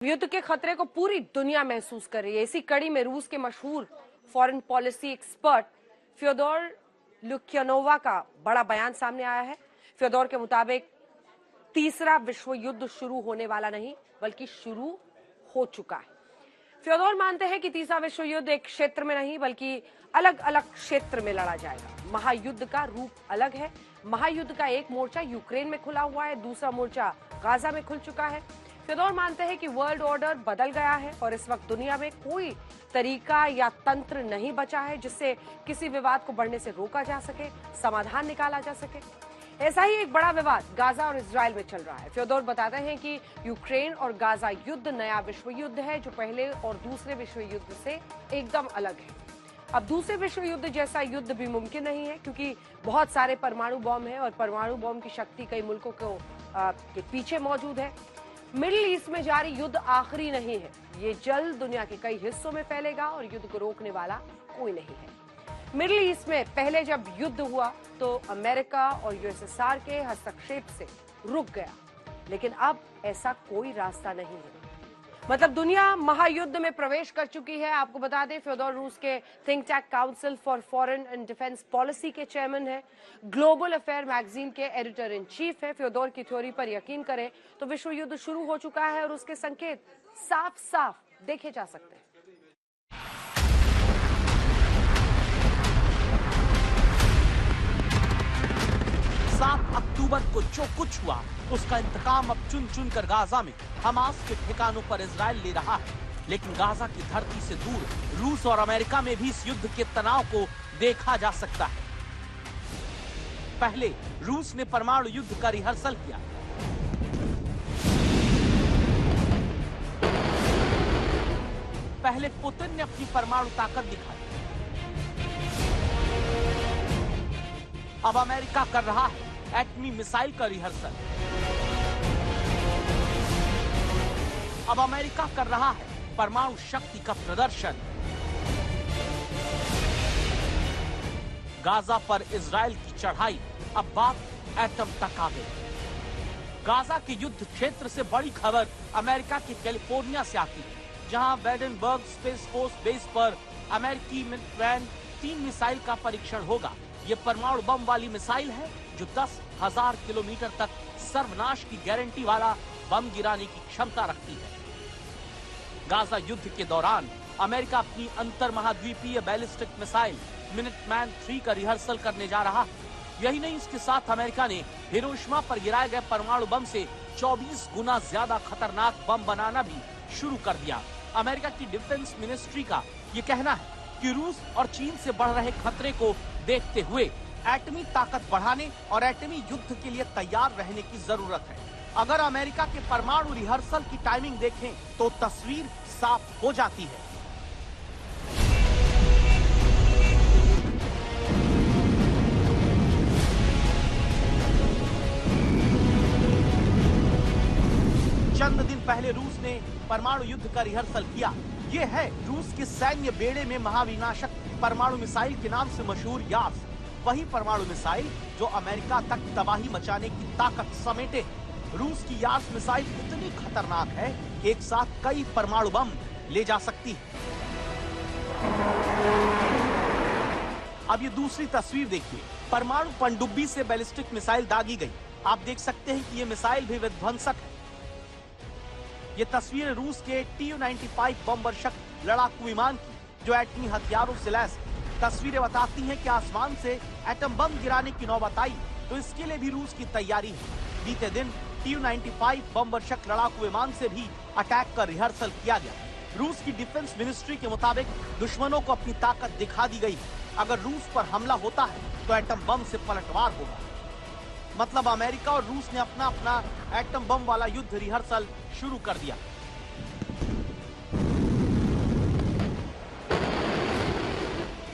युद्ध के खतरे को पूरी दुनिया महसूस कर रही है। इसी कड़ी में रूस के मशहूर foreign policy expert Fyodor Lukyanova का बड़ा बयान सामने आया है। फ्योदोर के मुताबिक तीसरा विश्व युद्ध शुरू होने वाला नहीं बल्कि शुरू हो चुका है। फ्योदोर मानते हैं कि तीसरा विश्व युद्ध एक क्षेत्र में नहीं बल्कि अलग अलग क्षेत्र में लड़ा जाएगा। महायुद्ध का रूप अलग है। महायुद्ध का एक मोर्चा यूक्रेन में खुला हुआ है, दूसरा मोर्चा गाजा में खुल चुका है। फ्योदोर मानते हैं कि वर्ल्ड ऑर्डर बदल गया है और इस वक्त दुनिया में कोई तरीका या तंत्र नहीं बचा है जिससे किसी विवाद को बढ़ने से रोका जा सके, समाधान निकाला जा सके। ऐसा ही एक बड़ा विवाद गाजा और इजराइल में चल रहा है। फ्योदोर बताते हैं कि यूक्रेन और गाजा युद्ध नया विश्व युद्ध है जो पहले और दूसरे विश्व युद्ध से एकदम अलग है। अब दूसरे विश्व युद्ध जैसा युद्ध भी मुमकिन नहीं है क्योंकि बहुत सारे परमाणु बम हैं और परमाणु बम की शक्ति कई मुल्कों के पीछे मौजूद है। मिडिल ईस्ट में जारी युद्ध आखिरी नहीं है, ये जल्द दुनिया के कई हिस्सों में फैलेगा और युद्ध को रोकने वाला कोई नहीं है। मिडिल ईस्ट में पहले जब युद्ध हुआ तो अमेरिका और यूएसएसआर के हस्तक्षेप से रुक गया, लेकिन अब ऐसा कोई रास्ता नहीं है। मतलब दुनिया महायुद्ध में प्रवेश कर चुकी है। आपको बता दें फ्योदोर रूस के think tank council for foreign and defence policy के चेयरमैन है, ग्लोबल अफेयर मैगजीन के एडिटर इन चीफ है। फ्योदोर की थ्योरी पर यकीन करें तो विश्व युद्ध शुरू हो चुका है और उसके संकेत साफ साफ देखे जा सकते हैं। 7 अक्टूबर को जो कुछ हुआ उसका इंतकाम अब चुन चुन कर गाजा में हमास के ठिकानों पर इजराइल ले रहा है। लेकिन गाजा की धरती से दूर रूस और अमेरिका में भी इस युद्ध के तनाव को देखा जा सकता है। पहले रूस ने परमाणु युद्ध का रिहर्सल किया। पहले पुतिन ने अपनी परमाणु ताकत दिखाई। अब अमेरिका कर रहा है एटमी मिसाइल का रिहर्सल। अब अमेरिका कर रहा है परमाणु शक्ति का प्रदर्शन। गाजा पर इजराइल की चढ़ाई, अब बात एटम तक आ गई। गाजा के युद्ध क्षेत्र से बड़ी खबर अमेरिका के कैलिफोर्निया से आती है, जहां वेडनबर्ग स्पेस फोर्स बेस पर अमेरिकी मिनटमैन 3 मिसाइल का परीक्षण होगा। ये परमाणु बम वाली मिसाइल है जो 10,000 किलोमीटर तक सर्वनाश की गारंटी वाला बम गिराने की क्षमता रखती है। गाजा युद्ध के दौरान अमेरिका अपनी अंतर महाद्वीपीय बैलिस्टिक मिसाइल मिनटमैन 3 का रिहर्सल करने जा रहा है। यही नहीं, इसके साथ अमेरिका ने हिरोशिमा पर गिराए गए परमाणु बम से 24 गुना ज्यादा खतरनाक बम बनाना भी शुरू कर दिया। अमेरिका की डिफेंस मिनिस्ट्री का ये कहना है कि रूस और चीन से बढ़ रहे खतरे को देखते हुए एटमी ताकत बढ़ाने और एटमी युद्ध के लिए तैयार रहने की जरूरत है। अगर अमेरिका के परमाणु रिहर्सल की टाइमिंग देखें तो तस्वीर साफ हो जाती है। चंद दिन पहले रूस ने परमाणु युद्ध का रिहर्सल किया। ये है रूस के सैन्य बेड़े में महाविनाशक परमाणु मिसाइल के नाम से मशहूर यास। वही परमाणु मिसाइल जो अमेरिका तक तबाही मचाने की ताकत समेटे। रूस की यास मिसाइल इतनी खतरनाक है कि एक साथ कई परमाणु बम ले जा सकती है। अब ये दूसरी तस्वीर देखिए। परमाणु पनडुब्बी से बैलिस्टिक मिसाइल दागी गई। आप देख सकते हैं कि ये मिसाइल भी विध्वंसक है। ये तस्वीर रूस के Tu-95 बम वर्षक लड़ाकू विमान की जो एटमी हथियारों से लैस है। तस्वीरें बताती हैं कि आसमान से एटम बम गिराने की नौबत आई तो इसके लिए भी रूस की तैयारी है। बीते दिन Tu-95 बम वर्षक लड़ाकू विमान से भी अटैक का रिहर्सल किया गया। रूस की डिफेंस मिनिस्ट्री के मुताबिक दुश्मनों को अपनी ताकत दिखा दी गई। अगर रूस पर हमला होता है तो एटम बम से पलटवार होगा। मतलब अमेरिका और रूस ने अपना अपना एटम बम वाला युद्ध रिहर्सल शुरू कर दिया।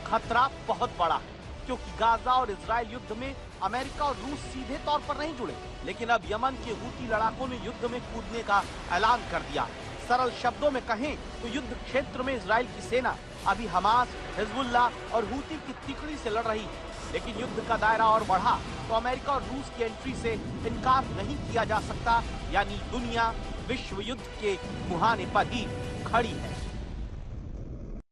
खतरा बहुत बड़ा है क्योंकि गाजा और इजराइल युद्ध में अमेरिका और रूस सीधे तौर पर नहीं जुड़े, लेकिन अब यमन के हूती लड़ाकों ने युद्ध में कूदने का ऐलान कर दिया। सरल शब्दों में कहें तो युद्ध क्षेत्र में इजराइल की सेना अभी हमास, हिजबुल्लाह और हूती की तिकड़ी से लड़ रही है। लेकिन युद्ध का दायरा और बढ़ा तो अमेरिका और रूस की एंट्री से इनकार नहीं किया जा सकता। यानी दुनिया विश्व युद्ध के मुहाने पर ही खड़ी है।